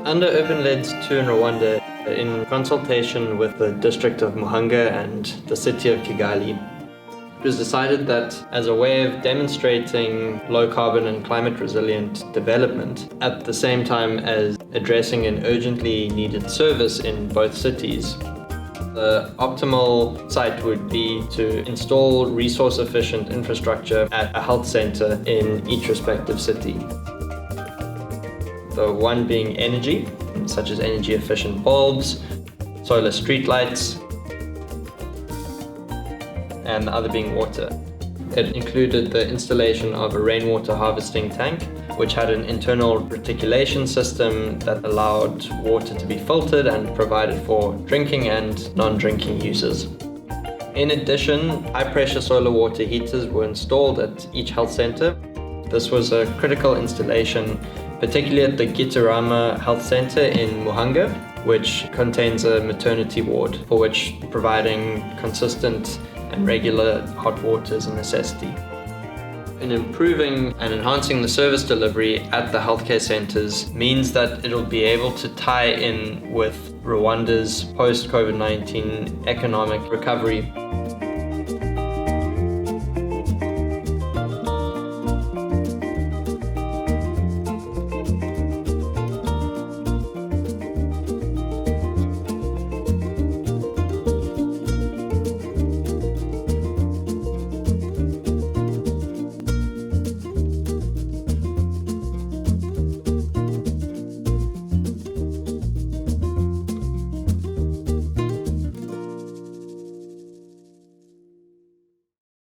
Under Urban LEDS 2 in Rwanda, in consultation with the district of Muhanga and the city of Kigali, it was decided that as a way of demonstrating low carbon and climate resilient development, at the same time as addressing an urgently needed service in both cities, the optimal site would be to install resource efficient infrastructure at a health center in each respective city. The one being energy, such as energy efficient bulbs, solar streetlights, and the other being water. It included the installation of a rainwater harvesting tank, which had an internal reticulation system that allowed water to be filtered and provided for drinking and non-drinking uses. In addition, high-pressure solar water heaters were installed at each health center. This was a critical installation, particularly at the Gitarama health center in Muhanga, which contains a maternity ward, for which providing consistent and regular hot water is a necessity. In improving and enhancing the service delivery at the healthcare centers means that it'll be able to tie in with Rwanda's post-COVID-19 economic recovery.